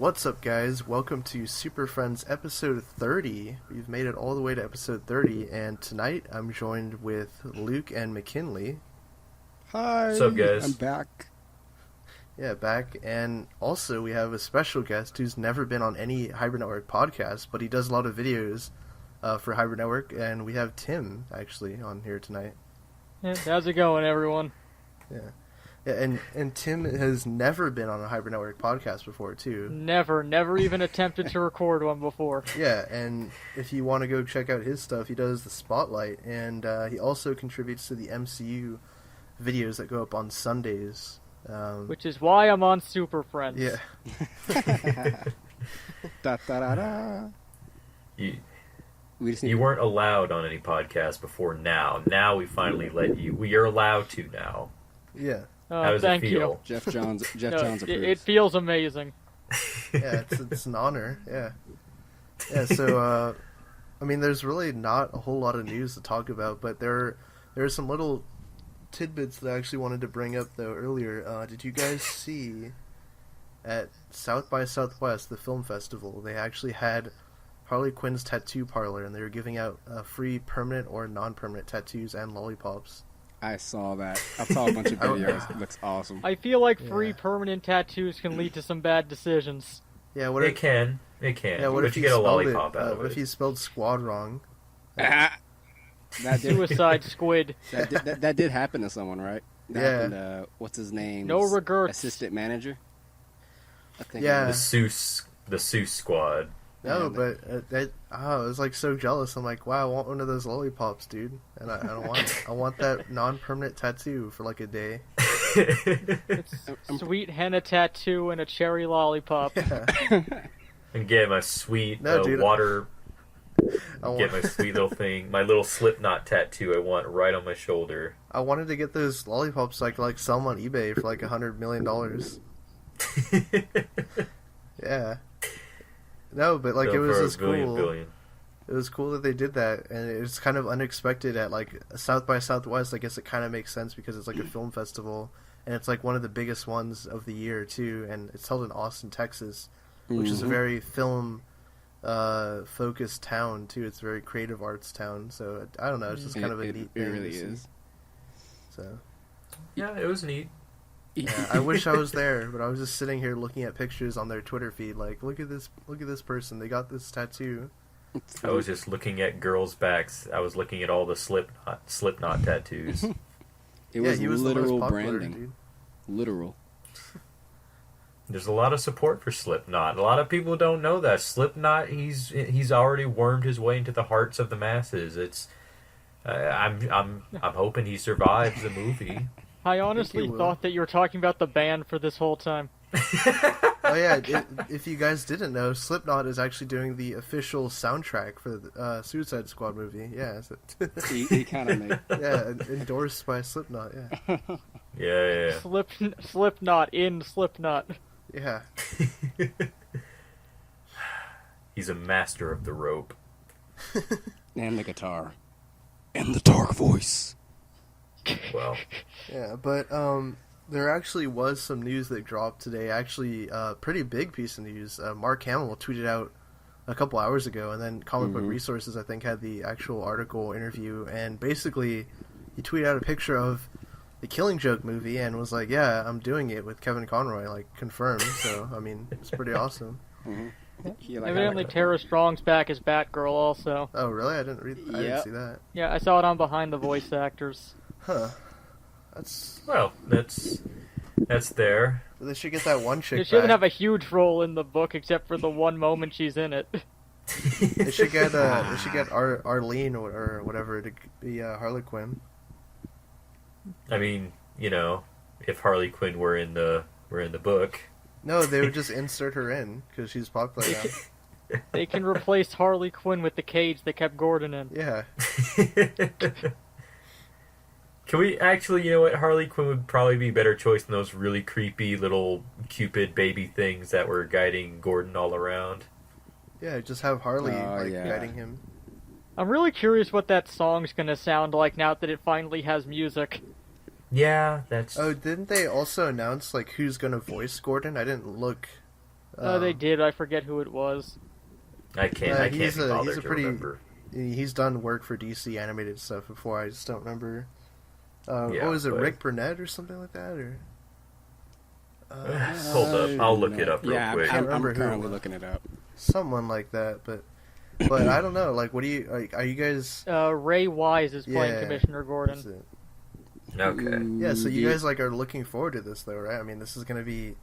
What's up, guys? Welcome to Superfriends episode 30. We've made it all the way to episode 30, and tonight I'm joined with Luke and Mckinnley. Hi. What's up, guys? I'm back. Yeah, back. And also we have a special guest who's never been on any Hybrid Network podcast, but he does a lot of videos for Hybrid Network, and we have Tim, actually, on here tonight. Yeah, how's it going, everyone? Yeah. Yeah, and Tim has never been on a Hybrid Network podcast before, too. Never even attempted to record one before. Yeah, and if you want to go check out his stuff, he does the Spotlight, and he also contributes to the MCU videos that go up on Sundays. Which is why I'm on Superfriends. Yeah. Da, da, da, da. You weren't allowed on any podcast before now. Now we finally let you. We are allowed to now. Yeah. How does thank it feel? you. Jeff Johns approves. It feels amazing. Yeah, it's an honor. Yeah. Yeah. So, I mean, there's really not a whole lot of news to talk about, but there are some little tidbits that I actually wanted to bring up though earlier. Did you guys see at South by Southwest, the film festival, they actually had Harley Quinn's tattoo parlor, and they were giving out free permanent or non-permanent tattoos and lollipops. I saw that. I saw a bunch of videos. It looks awesome. I feel like free permanent tattoos can lead to some bad decisions. Yeah, It can. Yeah, what but if you he get a spelled lollipop it, out of what it? if he spelled squad wrong? That did, Suicide Squid. that did happen to someone, right? That Yeah. happened, what's his name? No regrets. Assistant manager? I think Yeah. The Seuss squad. No, Yeah, but I was like so jealous. I'm like, wow, I want one of those lollipops, dude. And I don't want it. I want that non-permanent tattoo for like a day. Sweet henna tattoo and a cherry lollipop. Yeah. And get my sweet Dude, water. I Get my sweet little thing. My little Slipknot tattoo I want right on my shoulder. I wanted to get those lollipops so I could like sell them on eBay for like $100 million. Yeah. No, but like Go it was for a just cool. billion. It was cool that they did that, and it was kind of unexpected at like South by Southwest. I guess it kind of makes sense because it's like a film festival, and it's like one of the biggest ones of the year too, and it's held in Austin, Texas, which is a very film focused town too. It's a very creative arts town, so I don't know. It's just kind of a neat thing. It really to see. is. So Yeah, it was neat. yeah, I wish I was there, but I was just sitting here looking at pictures on their Twitter feed. Like, look at this person. They got this tattoo. I was just looking at girls' backs. I was looking at all the Slipknot tattoos. It was he was literal the most popular, branding. dude. Literal. There's a lot of support for Slipknot. A lot of people don't know that Slipknot. He's already wormed his way into the hearts of the masses. It's I'm hoping he survives the movie. I honestly thought that you were talking about the band for this whole time. Oh yeah, if you guys didn't know, Slipknot is actually doing the official soundtrack for the Suicide Squad movie. Yeah, so He kind of made. yeah, endorsed by Slipknot. Yeah, Yeah. Slipknot in Slipknot. yeah. He's a master of the rope. And the guitar. And the dark voice. Well, Yeah, but there actually was some news that dropped today. Actually, a pretty big piece of news. Mark Hamill tweeted out a couple hours ago, and then Comic Book Resources, I think, had the actual article interview. And basically, he tweeted out a picture of the Killing Joke movie and was like, "Yeah, I'm doing it with Kevin Conroy, like confirmed." So, I mean, it's pretty awesome. Evidently, Tara Strong's back as Batgirl also. Oh, really? I didn't see that. Yeah, I saw it on Behind the Voice Actors. Huh. That's there. They should get that one chick She doesn't back. have a huge role in the book except for the one moment she's in it. They should get Arlene or whatever to be Harley Quinn. I mean, if Harley Quinn were in the book. No, they would just insert her in because she's popular now. They can replace Harley Quinn with the cage they kept Gordon in. Yeah. Can we actually, you know what, Harley Quinn would probably be a better choice than those really creepy little Cupid baby things that were guiding Gordon all around. Yeah, just have Harley guiding him. I'm really curious what that song's gonna sound like now that it finally has music. Yeah, that's... Oh, didn't they also announce like who's gonna voice Gordon? I didn't look They did. I forget who it was. I can't be bothered he's a to pretty. remember. He's done work for DC animated stuff before. I just don't remember. Yeah, what was it, but- Rick Burnett or something like that, or? Hold up, I'll look it up real quick. I'm remember who it currently was. looking it up. Someone like that, but I don't know. Like, what do you like? Are you guys? Ray Wise is playing Yeah, Commissioner That's Gordon. it. Okay. Yeah, so you guys like are looking forward to this though, right? I mean, this is gonna be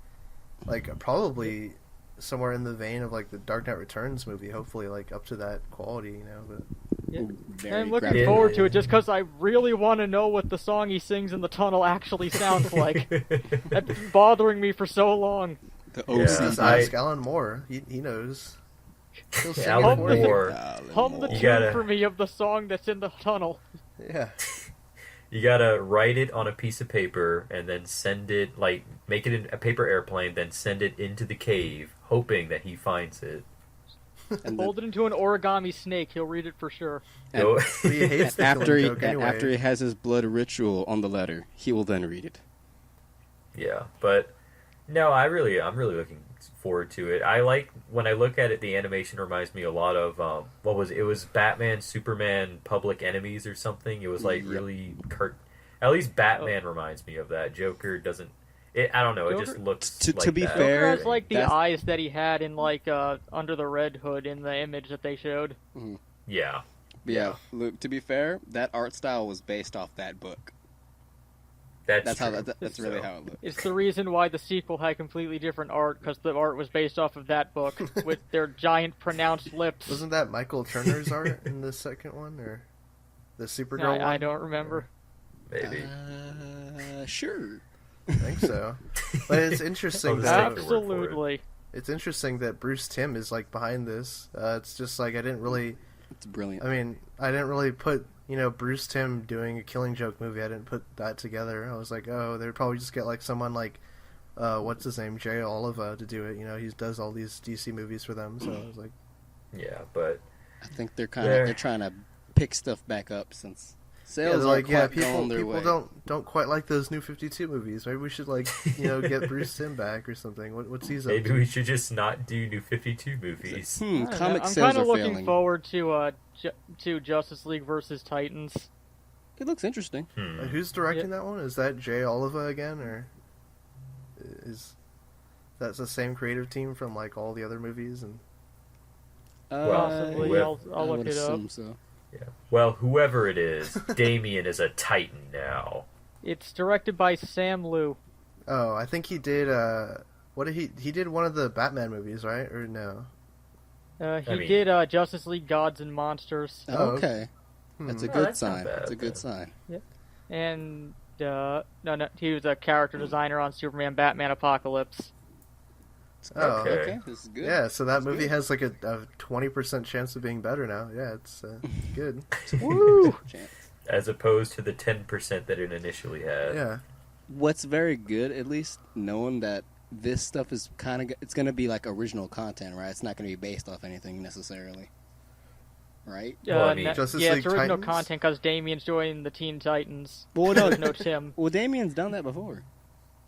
like probably somewhere in the vein of like the Dark Knight Returns movie. Hopefully, like up to that quality, you know. But Very I'm looking graphic. forward to it just because I really want to know what the song he sings in the tunnel actually sounds like. That's been bothering me for so long. The Yeah. OC. just ask Alan Moore. He knows. He'll sing it Alan for you. Moore. Hum the You tune gotta- for me of the song that's in the tunnel. Yeah. You gotta write it on a piece of paper and then send it, like, make it in a paper airplane, then send it into the cave, hoping that he finds it. And Hold it into an origami snake. He'll read it for sure. And- Go- But he hates the after killing he joke anyway. after he has his blood ritual on the letter, he will then read it. Yeah, but no, I'm really looking forward to it. I like when I look at it. The animation reminds me a lot of what was it? It was Batman, Superman, Public Enemies, or something. It was like Yep. really At least Batman reminds me of that. Joker doesn't. I don't know. It just Joker- looks To like be that. fair, Joker has like the that's- eyes that he had in like under the red hood in the image that they showed. Yeah, But yeah, look, to be fair, that art style was based off that book. That's how true. that's really how it looked. It's the reason why the sequel had completely different art because the art was based off of that book with their giant pronounced lips. Wasn't that Michael Turner's art in the second one, or the Supergirl one? I don't remember. Maybe. Sure. I think so. But it's interesting I'll just that take the word for it. Absolutely. it's interesting that Bruce Timm is like behind this. It's just like I didn't really. It's brilliant. I mean, I didn't really put Bruce Timm doing a Killing Joke movie. I didn't put that together. I was like, oh, they'd probably just get like someone like what's his name, Jay Oliva, to do it. He does all these DC movies for them. So I was like, Yeah, but I think they're There. they're trying to pick stuff back up since yeah, sales they're are like, yeah, quite going their people way. don't quite like those new 52 movies. Maybe we should like get Bruce Timm back or something. What's he's up maybe to? we should just not do New 52 movies. I don't know. Comic I'm sales kind are of looking failing. forward to Justice League versus Titans. It looks interesting. Who's directing that one? Is that Jay Oliva again, or is that's the same creative team from like all the other movies? And Possibly. well, I'll look would it up. assume so. Yeah. Well, whoever it is, Damien is a Titan now. It's directed by Sam Liu. oh, I think he did. What did he did one of the Batman movies, right? Or no? He mean- did Justice League Gods and Monsters. Oh, Okay, that's a Oh, good that's not sign. bad, That's a good then. sign. And no, he was a character designer on Superman, Batman, Apocalypse. Oh, Okay. This is good. yeah. So that That's movie good. has like a 20% chance of being better now. Yeah, it's good. Woo! Chance. As opposed to the 10% that it initially had. Yeah. What's very good, at least knowing that this stuff is it's going to be like original content, right? It's not going to be based off anything necessarily, right? Well, I mean- Justice yeah, League it's original Titans? content because Damien's joining the Teen Titans. Well, no, There's no Tim. well, Damien's done that before.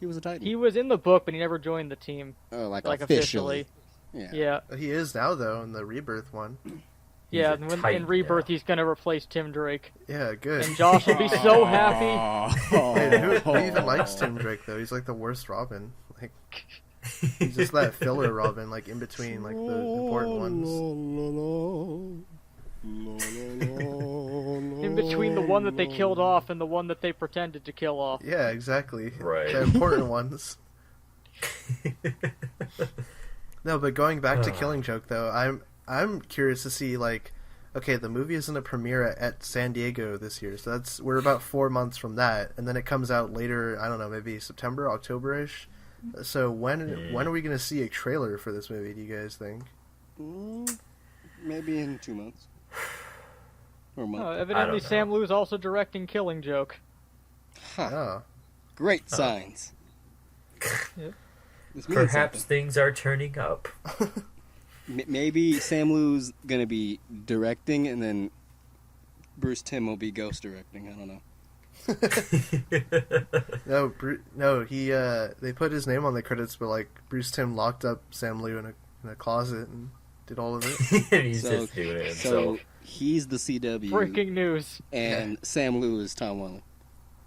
He was a Titan. He was in the book, but he never joined the team. like officially. Yeah. Yeah, He is now though in the Rebirth one. yeah. a And in Titan Rebirth, now. he's gonna replace Tim Drake, Yeah, good. and Josh will be so happy. Wait, who even likes Tim Drake though? He's like the worst Robin. Like he's just that filler Robin, like in between like the important ones. In between the one that they killed off and the one that they pretended to kill off. Yeah, exactly. Right. The important ones. No, but going back to Killing Joke though, I'm curious to see like, okay, the movie is in a premiere at San Diego this year, so we're about 4 months from that, and then it comes out later. I don't know, maybe September, October-ish. So when are we going to see a trailer for this movie? Do you guys think? Maybe in 2 months. Or a month. Evidently, know. Sam Liu's also directing Killing Joke. Oh, Great signs. Yep. This means Perhaps something. things are turning up. Maybe Sam Liu's gonna be directing, and then Bruce Timm will be ghost directing. I don't know. No, he they put his name on the credits, but like Bruce Timm locked up Sam Liu in a closet and did all of it. And he's just doing it himself. So he's the CW. Breaking news. And Sam Liu is Tom Welling.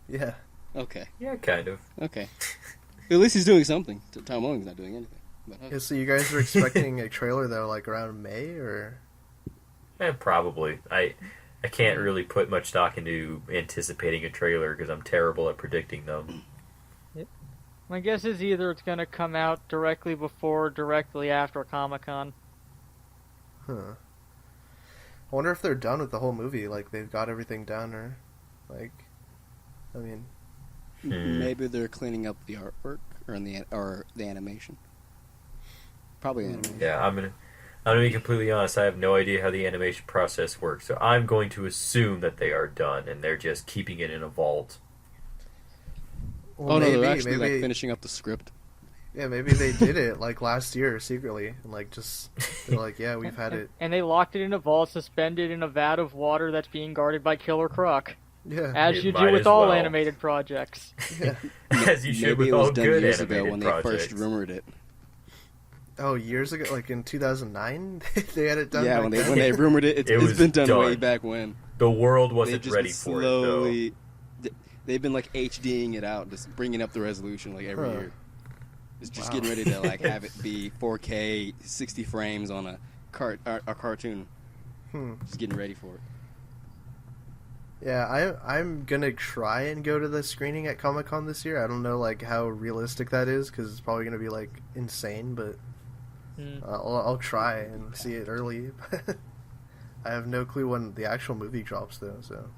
Yeah. Okay. Yeah, kind of. Okay. At least he's doing something. Tom Welling's not doing anything. But, okay. Yeah, so you guys are expecting a trailer though, like around May or? Yeah, probably. I can't really put much stock into anticipating a trailer because I'm terrible at predicting them. My guess is either it's going to come out directly before or directly after Comic-Con. Huh. I wonder if they're done with the whole movie, like they've got everything done, or like, I mean, maybe they're cleaning up the artwork or the animation. Probably animation. Yeah, I'm gonna be completely honest. I have no idea how the animation process works, so I'm going to assume that they are done and they're just keeping it in a vault. well, No, they're actually like finishing up the script. Yeah, maybe they did it like last year secretly, and like just they're like, yeah, we've had it. And they locked it in a vault, suspended in a vat of water that's being guarded by Killer Croc. Yeah, As It you might do with as all well. animated projects. yeah. As you should Maybe with it was all done good years ago animated when projects. they first rumored it. Oh, years ago, like in 2009, they had it done. Yeah, back when then? they rumored it, It it's was been done way done. back when. The world They've wasn't just ready been for it, though. slowly. They've been like HDing it out, just bringing up the resolution like every Huh. year. It's just Wow. getting ready to like have it be 4K, 60 frames on a cartoon. Just getting ready for it. Yeah, I'm gonna try and go to the screening at Comic-Con this year. I don't know like how realistic that is because it's probably gonna be like insane, but I'll try and see it early. I have no clue when the actual movie drops though. So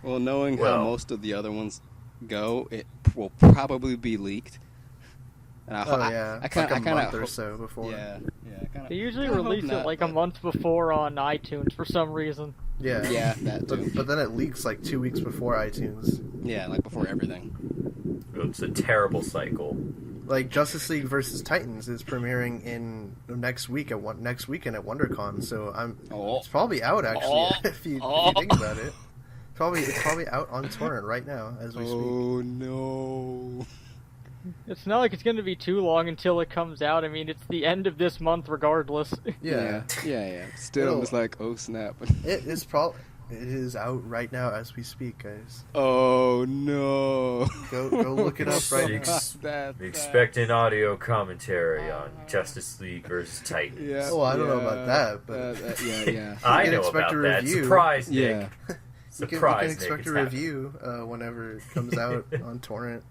Well, knowing Well- how most of the other ones go, it will probably be leaked. And I like a month or so before. Yeah, I kind of. They usually release it like a month before on iTunes for some reason. Yeah, Yeah, that too. But then it leaks like 2 weeks before iTunes. Yeah, like before everything. It's a terrible cycle. Like Justice League versus Titans is premiering in next weekend at WonderCon, so it's probably out actually if you think about it. It's probably out on torrent right now as we speak. Oh no! It's not like it's going to be too long until it comes out. I mean, it's the end of this month regardless. Yeah. Still, I'm just like, oh snap! It is out right now as we speak, guys. Oh no! Go look it up right now. Expect an audio commentary on Justice League versus Titans. Yeah. Oh, I don't know about that, but yeah. I You can know expect about a that. review. Surprise, Nick. Yeah. you can Surprise, expect Nick. a review whenever it comes out on torrent.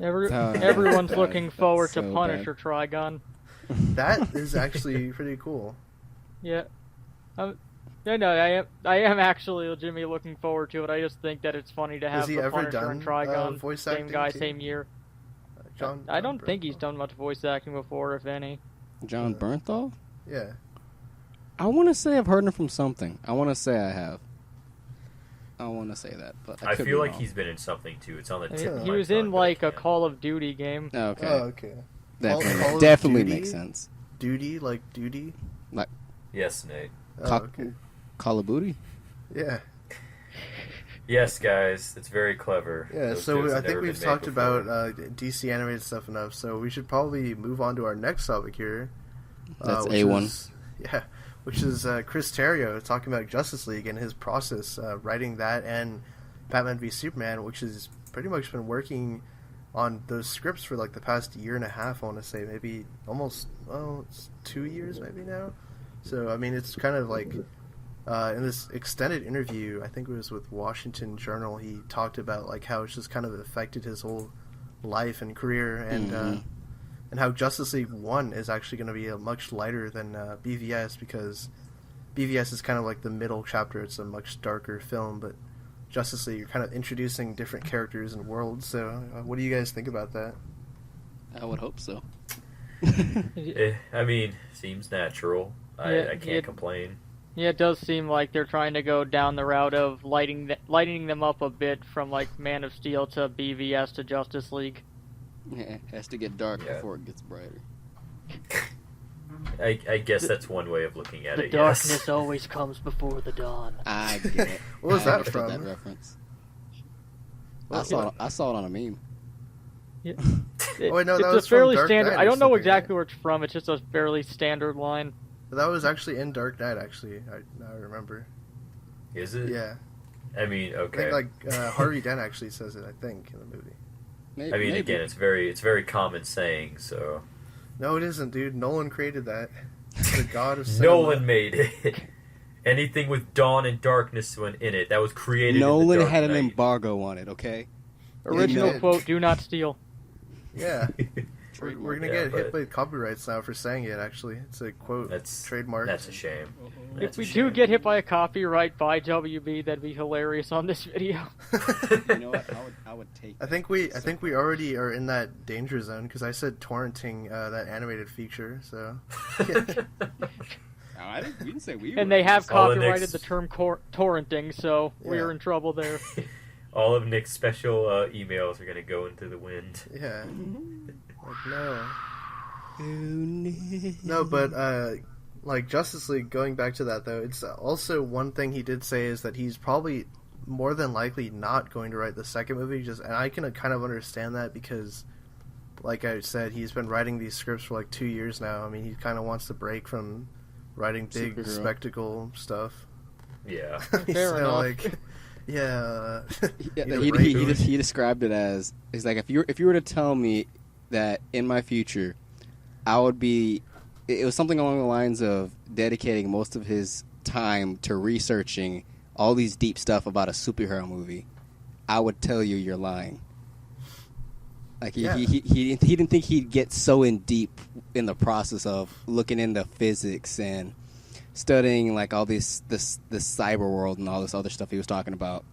Everyone's looking forward to so Punisher Trigon. That is actually pretty cool. Yeah. I am actually legitimately looking forward to it. I just think that it's funny to have Has he the ever Punisher done and Trigon, voice same acting guy, too? same year. John. I don't think he's done much voice acting before, if any. John Bernthal? Yeah. I want to say I've heard him from something. I want to say I have. I want to say that, but I I could feel be like wrong. he's been in something too. It's on the I tip mean, of he my was tongue, in but I like a can't. Call of Duty game. Okay. Oh, okay. Definitely, Call of definitely Duty? makes sense. Duty, like duty. Yes, Nate. Oh, okay. Call of Booty? Yeah. Yes, guys. It's very clever. Yeah. Those So jokes I have think never we've been made talked before. about DC animated stuff enough. So we should probably move on to our next topic here. That's which A1. is- which is Chris Terrio talking about Justice League and his process writing that and Batman v Superman, which has pretty much been working on those scripts for like the past year and a half. I want to say maybe almost it's 2 years maybe now. So I mean, it's kind of like in this extended interview, I think it was with Washington Journal, he talked about like how it's just kind of affected his whole life and career, and how Justice League 1 is actually going to be much lighter than BVS, because BVS is kind of like the middle chapter. It's a much darker film, but Justice League, you're kind of introducing different characters and worlds. So what do you guys think about that? I would hope so. I mean, seems natural. I can't complain. Yeah, it does seem like they're trying to go down the route of lightening them up a bit from like Man of Steel to BVS to Justice League. Yeah, it has to get dark Yeah. before it gets brighter. I guess that's one way of looking at The it. darkness Yes. always comes before the dawn. I get it. What was I that understood from? That reference. What I saw it on a meme. It, Oh, wait, no, that it's was a from fairly Dark standard. Knight I or don't know something, exactly where it's from. It's just a fairly standard line. That was actually in Dark Knight. Actually, now I remember. Is it? Yeah, I mean, I okay. think Harvey Dent actually says it. I think in the movie. Maybe, I mean, maybe. again, it's very common saying. So No, it isn't, dude. Nolan created that. The god of cinema. Nolan made it. Anything with dawn and darkness in it that was created. in the Nolan Dark had an Knight. embargo on it. Okay. Original did. quote: "Do not steal." Yeah, we're gonna Yeah, get hit but- by copyrights now for saying it. Actually, it's a quote. That's trademark. That's a shame. If That's a we shame. do get hit by a copyright by WB, that'd be hilarious on this video. You know what? I would take. I think we already are in that danger zone because I said torrenting that animated feature. So We didn't say we were. And they have All the copyrighted next- the term torrenting, so we're Yeah. in trouble there. All of Nick's special emails are gonna go into the wind. yeah, like, no, but like Justice League. Going back to that though, it's also one thing he did say is that he's probably more than likely not going to write the second movie. And I can kind of understand that because, like I said, he's been writing these scripts for like 2 years now. I mean, he kind of wants to break from writing big Superhero. spectacle stuff. Yeah. Fair enough. Like, yeah. Yeah, Need a break. he described it as it's like if you were to tell me that in my future I would be, it was something along the lines of dedicating most of his time to researching all these deep stuff about a superhero movie, I would tell you you're lying. Like he didn't think he'd get so in deep in the process of looking into physics and studying like all this cyber world and all this other stuff he was talking about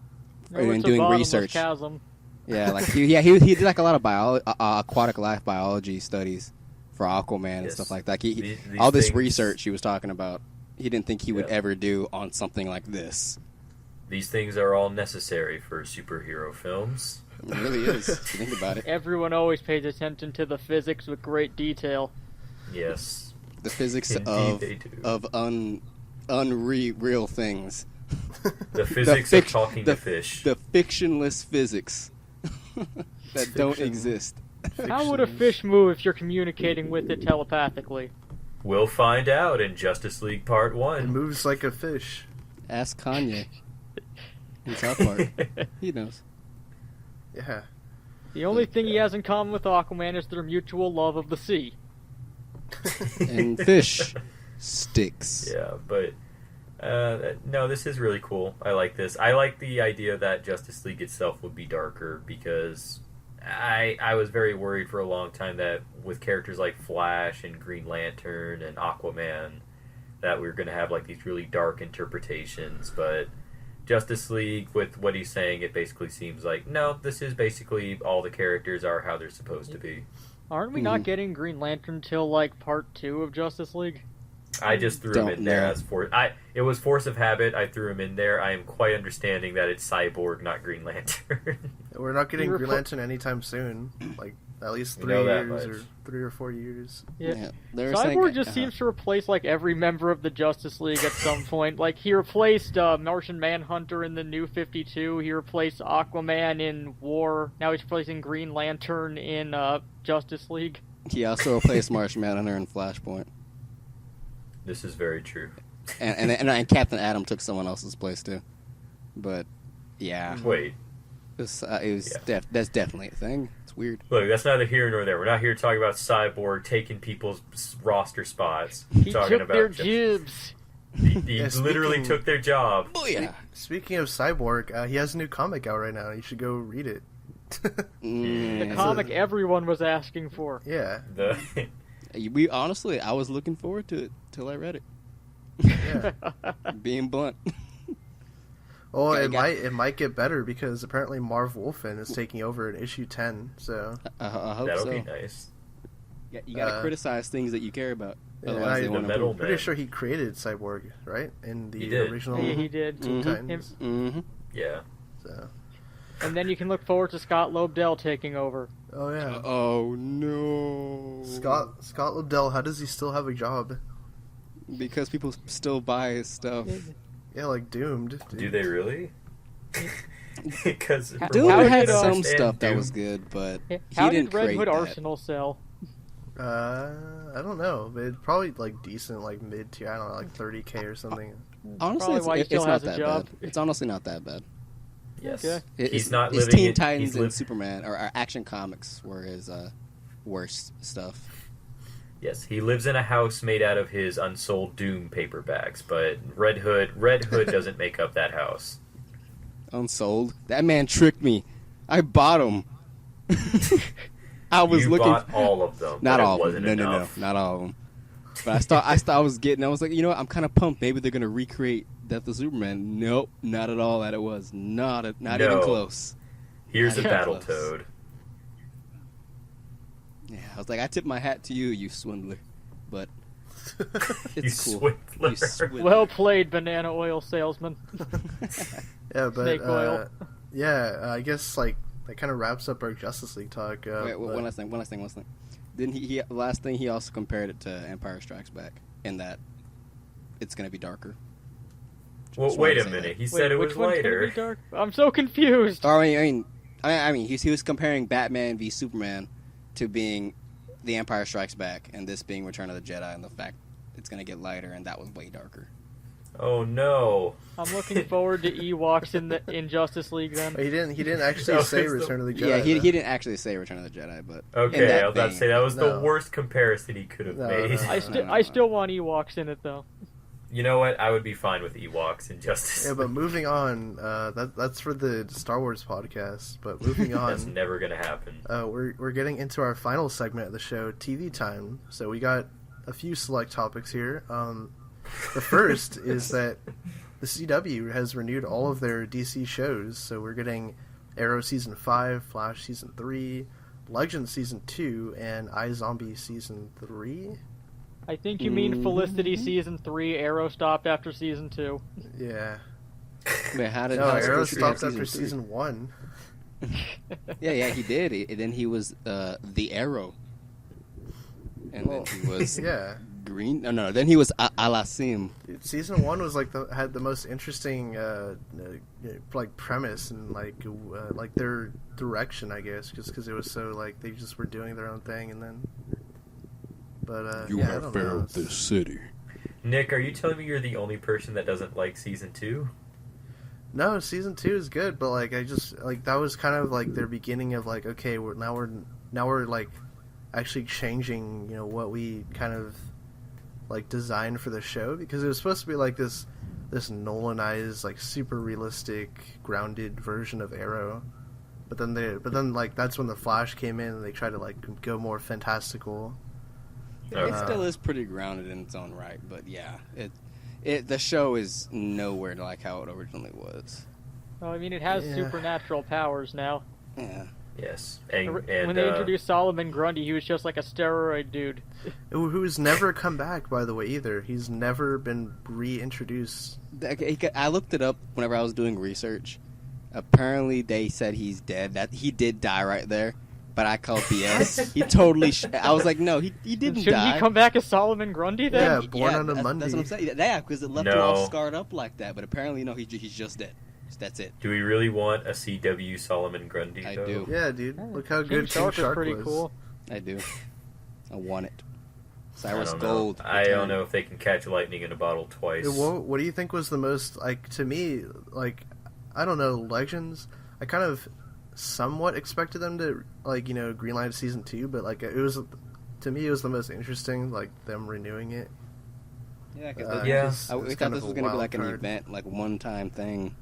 No, and it's a doing bottomless research. chasm. Yeah, like he did like a lot of aquatic life biology studies for Aquaman and Yes. stuff like that. These All this things- research he was talking about, he didn't think he would Yeah. ever do on something like this. These things are all necessary for superhero films. It really is. If you think about it. Everyone always pays attention to the physics with great detail. Yes. The physics Indeed they do. of unreal things. The physics of talking to fish. The fictionless physics that don't Fiction. exist. How would a fish move if you're communicating with it telepathically? We'll find out in Justice League Part It 1. moves like a fish. Ask Kanye. In South Park. He knows. Yeah. The only thing he has in common with Aquaman is their mutual love of the sea. And fish sticks. Yeah, but no, this is really cool. I like this. I like the idea that Justice League itself would be darker because I was very worried for a long time that with characters like Flash and Green Lantern and Aquaman that we were going to have like these really dark interpretations, but Justice League, with what he's saying, it basically seems like no, this is basically all the characters are how they're supposed to be. Aren't we not getting Green Lantern till like part 2 of Justice League? I just threw him in there as it was force of habit. I threw him in there. I am quite understanding that it's Cyborg, not Green Lantern. We're not getting You Green repl- Lantern anytime soon. Like at least We 3 know that years much. or 3 or 4 years. Yeah. They're saying- Cyborg just seems to replace like every member of the Justice League at some point. Like he replaced Martian Manhunter in the New 52. He replaced Aquaman in War. Now he's replacing Green Lantern in Justice League. He also replaced Martian Manhunter in Flashpoint. This is very true. And Captain Atom took someone else's place too. But yeah, Wait, that's definitely a thing. It's weird. look, that's neither here nor there. We're not here to talk about Cyborg taking people's roster spots. He We're talking took their just- jibs. He Yeah, literally speaking- took their job. Booyah! Speaking of Cyborg, he has a new comic out right now. You should go read it. The comic everyone was asking for. Yeah. The We honestly, I was looking forward to it till I read it. Yeah. Being blunt. Oh, Yeah, it might get better because apparently Marv Wolfman is taking over in issue 10. So I hope that'll so. be nice. Yeah, you gotta criticize things that you care about. Yeah, Otherwise, they the won't metal improve. pretty Man. sure he created Cyborg, right? In He the did. original Yeah, he did. Teen Mhm. Titans. Mm-hmm. Yeah. So. And then you can look forward to Scott Lobdell taking over. Oh yeah. Oh no! Scott Lobdell, how does he still have a job? Because people still buy his stuff. Yeah, like Doomed. Dude. Do they really? Because Doom How had did, some and stuff that Doom- was good, but How he didn't did Red create Hood that. Arsenal sell? I don't know, but it's probably like decent, like mid tier. I don't know, like 30K or something. Honestly, Probably why he it's still not has a that job. bad. It's honestly not that bad. Yes. Okay. He's not His living Teen in- Titans he's and liv- Superman or Action Comics were his worst stuff. Yes, he lives in a house made out of his unsold Doom paperbacks, but Red Hood doesn't make up that house. Unsold. That man tricked me. I bought him. I was You looking. bought all of them. Not but all it of wasn't them. No, enough. not all of them. But I was like, you know what? I'm kind of pumped. Maybe they're gonna recreate Death of Superman. Nope, not at all. That it was not even No. close. Here's a Not even close. Battletoad. Yeah, I was like, I tip my hat to you, you swindler. But it's You cool. swindler. You swindler. Well played, banana oil salesman. Yeah, but Snake oil. I guess like that kind of wraps up our Justice League talk. Wait, but- one last thing. Didn't he last thing he also compared it to Empire Strikes Back in that it's gonna be darker. Well, Just wait wanted a to say minute. that. He said it was which one's gonna later. be dark? I'm so confused. Or I mean, he was comparing Batman v Superman to being The Empire Strikes Back, and this being Return of the Jedi, and the fact it's gonna get lighter, and that was way darker. Oh no. I'm looking forward to Ewoks in Justice League then. He didn't actually No, say it's the- Return of the Jedi. Yeah, he though. didn't actually say Return of the Jedi, but in Okay, that I was about to vein. say that was No. the worst comparison he could have No, made. no. I still want Ewoks in it though. You know what? I would be fine with Ewoks in Justice. Yeah, but moving on. That's for the Star Wars podcast. But moving That's on, never gonna happen. we're getting into our final segment of the show, TV time. So we got a few select topics here. The first is that the CW has renewed all of their DC shows. So we're getting Arrow season 5, Flash season 3, Legends season 2, and iZombie season 3. I think you mean Felicity season 3. Arrow stopped after season 2. Yeah. Wait, how did No, how Arrow Felicity have stopped after three? season 1. Yeah, he did. And then he was the Arrow, and Well, then he was Yeah. Green. No. Then he was Alasim. Dude, season 1 was like had the most interesting like premise and like their direction, I guess, just because it was so like they just were doing their own thing, and then. But I don't know. city. Nick, are you telling me you're the only person that doesn't like season 2? No, season 2 is good, but like I just like that was kind of like their beginning of like, okay, we're like actually changing, what we kind of like designed for the show, because it was supposed to be like this Nolanized, like super realistic, grounded version of Arrow. But then like that's when the Flash came in and they tried to like go more fantastical. It still is pretty grounded in its own right, but yeah, the show is nowhere like how it originally was. Well, I mean, it has Yeah. supernatural powers now. Yeah. Yes. When they introduced Solomon Grundy, he was just like a steroid dude. Who's never come back, by the way, either. He's never been reintroduced. I looked it up whenever I was doing research. Apparently, they said he's dead. That he did die right there, but I called BS. He totally. I was like, no, he didn't Shouldn't die. he come back as Solomon Grundy then? Yeah, born on a Monday. That's what I'm saying. Yeah, because it left him No. all scarred up like that. But apparently, no, he's just dead. That's it. Do we really want a CW Solomon Grundy? I though? do. Yeah, dude. Look how good King Shark King Shark was pretty was. cool. I do. I want it. I Cyrus don't know. Gold. I don't return. know if they can catch lightning in a bottle twice. What do you think was the most, like, to me, like, I don't know, Legends, I kind of somewhat expected them to, like, greenlight season 2, but, like, it was, to me, it was the most interesting, like, them renewing it. Yeah, because Yeah. we thought this was going to be like an event, like one-time thing,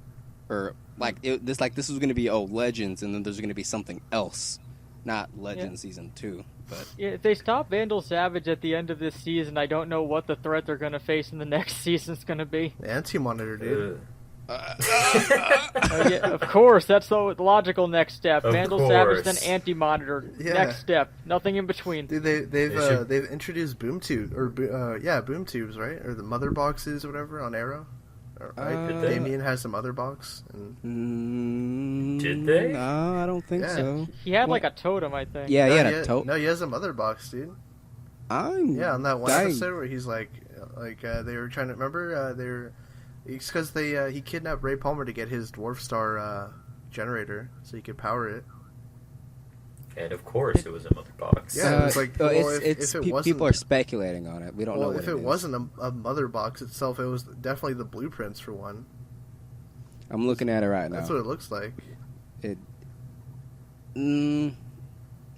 or like this was going to be Legends, and then there's going to be something else, not Legends season 2. But Yeah, if they stop Vandal Savage at the end of this season, I don't know what the threat they're going to face in the next season's going to be. The Anti-Monitor, dude. Yeah, of course, that's the logical next step. Of Vandal Savage, course. then Anti-Monitor. Yeah. Next step. Nothing in between. Dude, they've introduced boom tube, or boom tubes, right? Or the mother boxes, or whatever, on Arrow. Right? Did they? Damien has a mother box, and Did they? No, I don't think Yeah. so. He had like What? a totem, I think. Yeah, he no, had a tote. no, he has a mother box, dude. I'm Yeah, on that one dying. episode where he's like, Like they were trying to remember. It's because he kidnapped Ray Palmer to get his dwarf star generator so he could power it. And of course, it was a mother box. Yeah, it was like if it wasn't, people are speculating on it. We don't know. If it wasn't a mother box itself, it was definitely the blueprints for one. I'm looking at it right now. That's what it looks like. I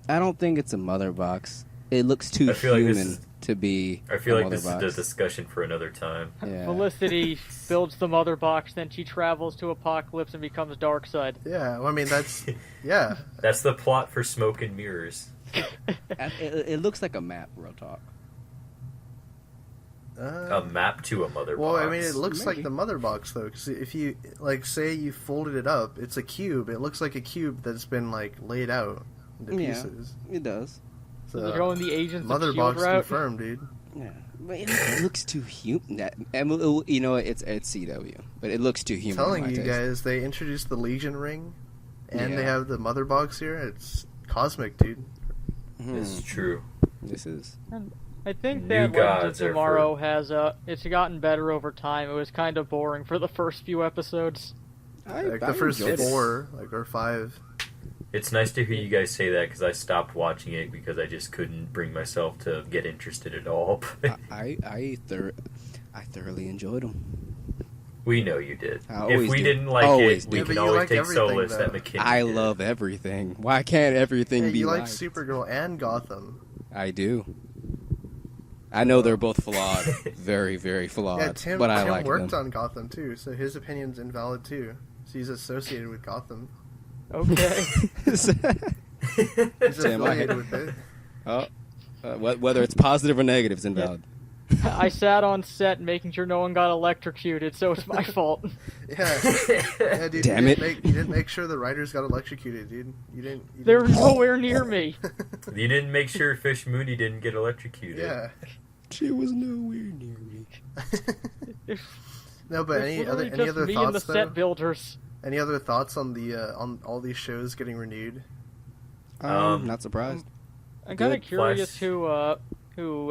don't think it's a mother box. It looks too human to be. I feel a like this box. is a discussion for another time. Yeah. Felicity builds the mother box, then she travels to Apocalypse and becomes Darkseid. Yeah, well, I mean that's yeah. That's the plot for Smoke and Mirrors. It looks like a map. Real talk. A map to a mother box. Well, I mean, it looks Maybe. like the mother box though, because if you say you folded it up, it's a cube. It looks like a cube that's been laid out into pieces. It does. So they're going the agents mother of box S.H.I.E.L.D. route. confirmed, dude. Yeah, but it looks too human. You know, it's CW, but it looks too human. I'm telling in my you taste. guys, they introduced the Legion ring, and they Yeah. have the mother box here. It's cosmic, dude. This is true. This is. I think New that Legends of gods are Tomorrow has it's gotten better over time. It was kind of boring for the first few episodes. The first enjoyed it. 4, or 5. It's nice to hear you guys say that because I stopped watching it because I just couldn't bring myself to get interested at all. I thoroughly enjoyed them. We know you did. I If always we do. didn't like Always it, do. we Yeah, can but you always like take everything, solace that though. McKinnley I did. love everything. Why can't everything Yeah, be you like liked? Supergirl and Gotham. I do. I know they're both flawed, very, very flawed. Yeah, Tim but I like worked them. on Gotham too, so his opinion's invalid too. So he's associated with Gotham. Okay. He's Tim, affiliated with it. Whether it's positive or negative is invalid. I sat on set making sure no one got electrocuted, so it's my fault. Yeah, dude. Damn you it. didn't make sure the writers got electrocuted, dude. You didn't. They're nowhere near me. You didn't make sure Fish Mooney didn't get electrocuted. Yeah. She was nowhere near me. No, but It's any other literally just me and the thoughts though? set builders. Any other thoughts on the on all these shows getting renewed? Not surprised. I'm kind of Good. curious Flash. who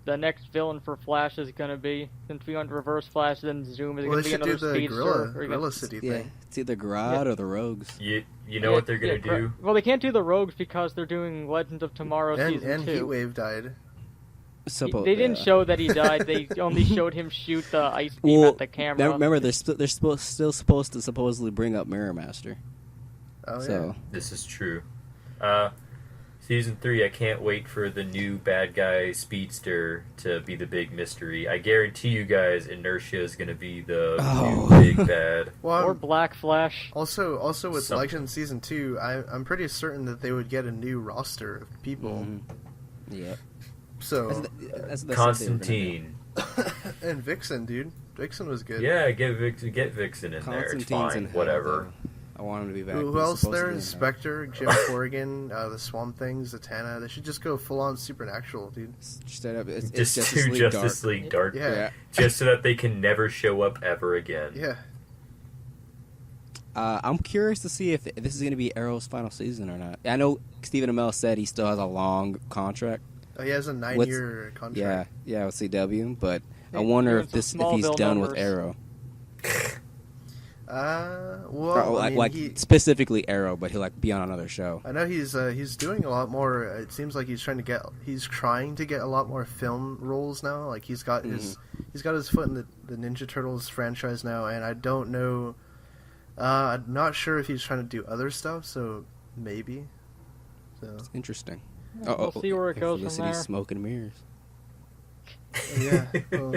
the next villain for Flash is going to be. Since we went Reverse Flash, then Zoom is Well, going they to be should do another the speedster. Gorilla City Yeah, thing. it's either Grodd or the Rogues. You know what they're gonna do? Well, they can't do the Rogues because they're doing Legends of Tomorrow season And 2. Heatwave died. They didn't show that he died. They only showed him shoot the ice beam at the camera. Remember, they're still supposed to supposedly bring up Mirror Master. Oh yeah. So This is true. Season 3, I can't wait for the new bad guy Speedster to be the big mystery. I guarantee you guys Inertia is going to be the new big bad. Well, or Black Flash. also with Something. Legends season 2, I'm pretty certain that they would get a new roster of people. yeah, So that's Constantine. and Vixen, dude. Vixen was good. Yeah, get Vixen in there. It's fine. Whatever. I want him to be back. Who He's else supposed to there? be in Spectre, Jim Corrigan, the Swamp Thing, Zatanna. They should just go full on supernatural, dude. Straight up, it's Just Justice do League Justice Dark. League Dark. Yeah. Just so that they can never show up ever again. Yeah. I'm curious to see if this is going to be Arrow's final season or not. I know Stephen Amell said he still has a long contract. He has a 9-year contract. Yeah, with CW, but I He's wonder doing if some he's Smallville done with numbers. Arrow. Well, I mean, specifically Arrow, but he'll be on another show. I know he's doing a lot more. It seems like he's trying to get a lot more film roles now. Like he's got his foot in the Ninja Turtles franchise now, and I don't know. I'm not sure if he's trying to do other stuff. So maybe. So It's interesting. We'll see where it goes from Felicity's there. smoke and mirrors. yeah. Well,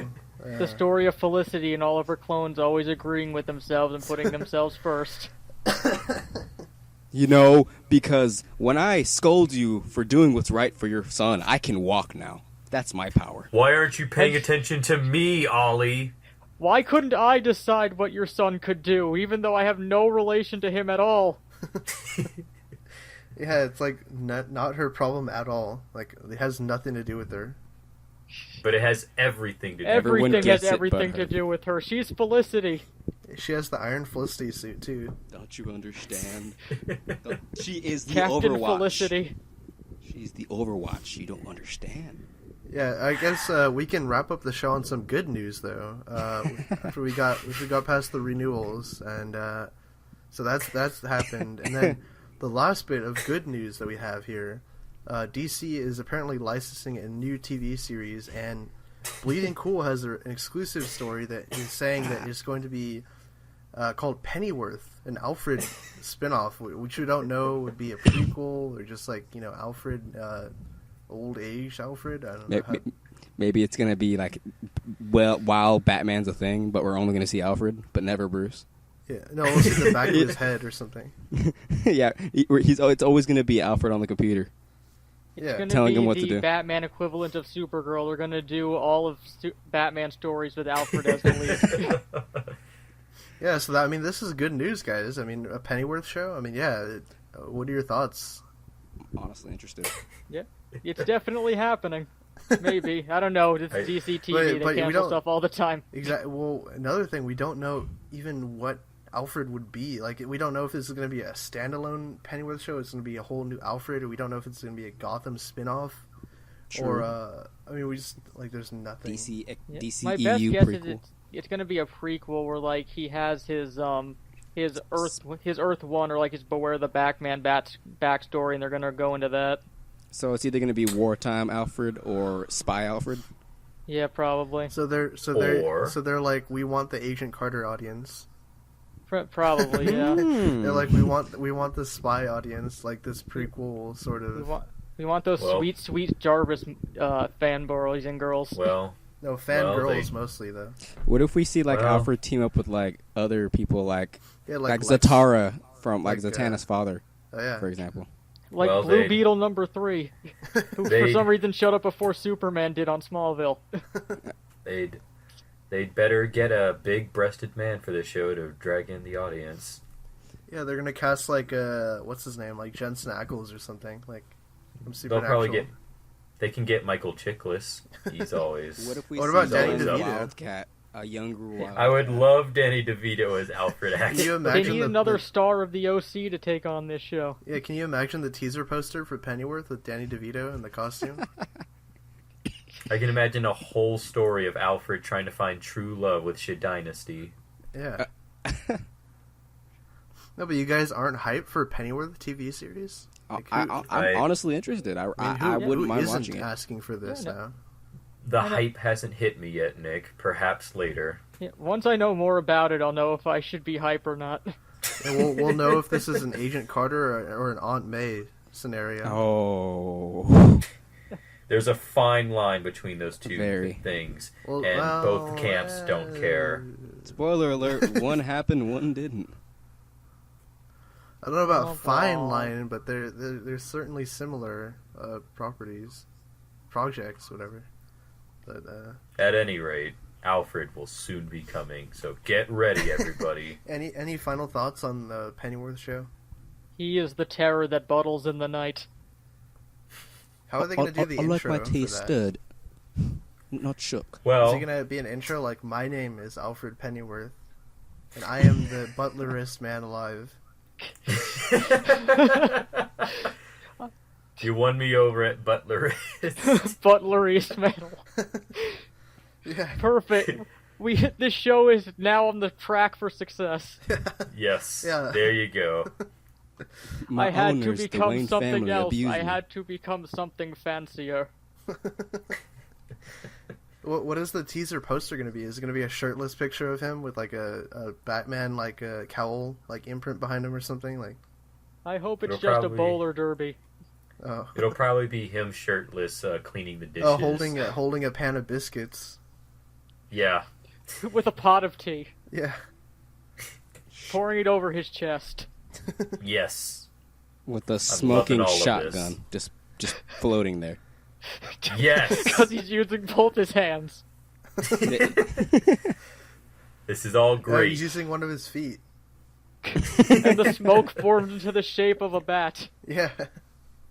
The story of Felicity and all of her clones always agreeing with themselves and putting themselves first. You know, because when I scold you for doing what's right for your son, I can walk now. That's my power. Why aren't you paying attention to me, Ollie? Why couldn't I decide what your son could do, even though I have no relation to him at all? Yeah, it's like not her problem at all. Like it has nothing to do with her. But it has everything to do. Everyone Everything has gets it everything but to her. do with her. She's Felicity. She has the Iron Felicity suit too. Don't you understand? She is the Captain Overwatch. Felicity. She's the Overwatch. You don't understand. Yeah, I guess we can wrap up the show on some good news though. After we got past the renewals, and so that's happened. And then the last bit of good news that we have here, DC is apparently licensing a new TV series, and Bleeding Cool has an exclusive story that is saying that it's going to be called Pennyworth, an Alfred spinoff, which we don't know would be a prequel or just like Alfred. Old age Alfred. I don't know. Maybe it's gonna be like, while Batman's a thing, but we're only gonna see Alfred, but never Bruce. Yeah, no, we'll see the back of his head or something. Yeah, it's always gonna be Alfred on the computer. It's Yeah. going Telling to him be what to the do. Batman equivalent of Supergirl. They're going to do all of Batman stories with Alfred as the lead. Yeah, so this is good news, guys. I mean, a Pennyworth show. I mean, yeah. What are your thoughts? Honestly interested. Yeah, it's definitely happening. Maybe. I don't know. It's DCTV. but They we cancel don't- stuff all the time. Exactly. Well, another thing, we don't know even what Alfred would be. Like, we don't know if this is going to be a standalone Pennyworth show. It's going to be a whole new Alfred, or we don't know if it's going to be a Gotham spin-off. True. Or, we just, there's nothing. DC Yeah. DC My best EU guess prequel. is it's going to be a prequel where like he has his Earth 1 or like his Beware the Batman backstory, and they're going to go into that. So it's either gonna be wartime Alfred or spy Alfred. Yeah, probably. So they're like, we want the Agent Carter audience. Probably, yeah. They're like, we want the spy audience, like this prequel sort of. We want those sweet Jarvis fanboys and girls. Well, No, fangirls they- mostly though. What if we see like Well- Alfred team up with like other people like Yeah, like Lex- Zatara from like like, Zatanna's father, Oh yeah. for example. Like Well, Blue they- Beetle number 3, who for They- some reason showed up before Superman did on Smallville. they'd better get a big-breasted man for the show to drag in the audience. Yeah, they're gonna cast like what's his name, like Jensen Ackles or something, like from They'll probably Supernatural. They can get Michael Chiklis. He's always. What if we What see about Danny a DeVito? Wildcat, a younger Wildcat? I would love Danny DeVito as Alfred. Can you Actually, They imagine need another star of the OC to take on this show. Yeah, can you imagine the teaser poster for Pennyworth with Danny DeVito in the costume? I can imagine a whole story of Alfred trying to find true love with Shid Dynasty. Yeah. No, but you guys aren't hyped for Pennyworth TV series? Like, I'm honestly interested. I wouldn't who mind isn't watching it. asking for this Yeah, no. now? The I know. hype hasn't hit me yet, Nick. Perhaps later. Yeah, once I know more about it, I'll know if I should be hype or not. And we'll know if this is an Agent Carter or an Aunt May scenario. Oh, There's a fine line between those two Very. things, Well, and well, both camps don't care. spoiler alert! One happened, one didn't. I don't know about Oh, fine God. line, but they're certainly similar projects, whatever. But At any rate, Alfred will soon be coming, so get ready, everybody. any final thoughts on the Pennyworth show? He is the terror that buttles in the night. How are they going to do the I like intro my for tea that? stirred, not shook. Is Well, it going to be an intro like, my name is Alfred Pennyworth, and I am the butlerest man alive? you won me over at Butler. Butlerist metal. Yeah. Perfect. This show is now on the track for success. Yes, Yeah. there you go. My I had to owners, the become Wayne something family, else. abused I me. had to become something fancier. What is the teaser poster going to be? Is it going to be a shirtless picture of him with like a Batman like a cowl like imprint behind him or something like? I hope it's It'll just a probably- bowler derby. Oh, It'll probably be him shirtless, cleaning the dishes. oh, holding a pan of biscuits. Yeah. With a pot of tea. Yeah. Pouring it over his chest. Yes. with a loving smoking all of shotgun, just floating there. Yes. Because he's using both his hands. This is all Oh, great. he's using one of his feet. And the smoke formed into the shape of a bat. Yeah.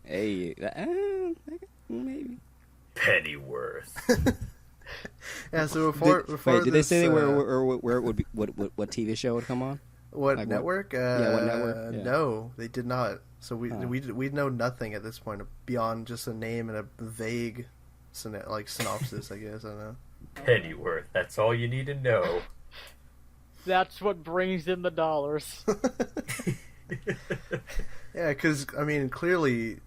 Hey, maybe. Pennyworth. Yeah. So before Wait, did they this, say where it would be? What TV show would come on? what like what- network? what network? Yeah. No, they did not. So we Oh. we know nothing at this point beyond just a name and a vague synopsis, I guess. I don't know. Pennyworth. That's all you need to know. That's what brings in the dollars. Yeah, because I mean, clearly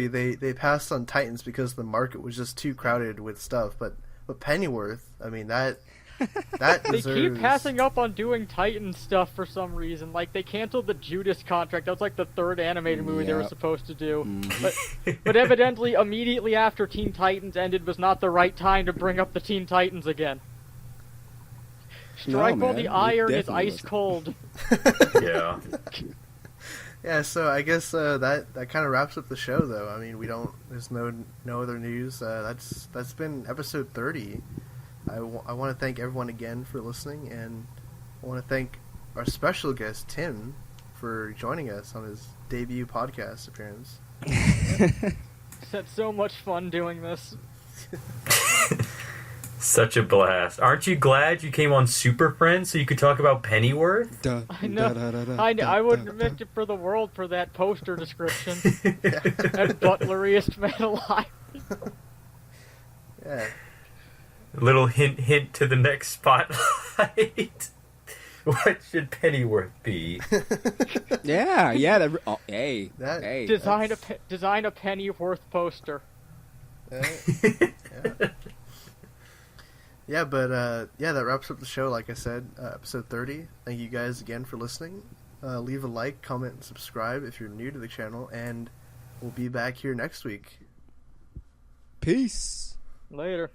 they passed on Titans because the market was just too crowded with stuff. But Pennyworth, I mean that They deserves... keep passing up on doing Titan stuff for some reason. Like, they canceled the Judas contract. That was like the third animated movie they were Yep. supposed to do. Mhm. But evidently, immediately after Teen Titans ended was not the right time to bring up the Teen Titans again. Strike while man, the it iron is definitely ice wasn't. cold. Yeah. Yeah, so I guess that kind of wraps up the show, though. I mean, there's no other news. That's been episode 30. I want to thank everyone again for listening, and I want to thank our special guest Tim for joining us on his debut podcast appearance. It's had so much fun doing this. Such a blast. Aren't you glad you came on Superfriends so you could talk about Pennyworth? I know. I wouldn't have missed it for the world for that poster description. That butleriest man alive. Yeah. Little hint to the next spotlight. What should Pennyworth be? Yeah. Hey. That- Hey. Design a Pennyworth poster. Yeah, but that wraps up the show. Like I said, episode 30. Thank you guys again for listening. Leave a like, comment, and subscribe if you're new to the channel, and we'll be back here next week. Peace. Later.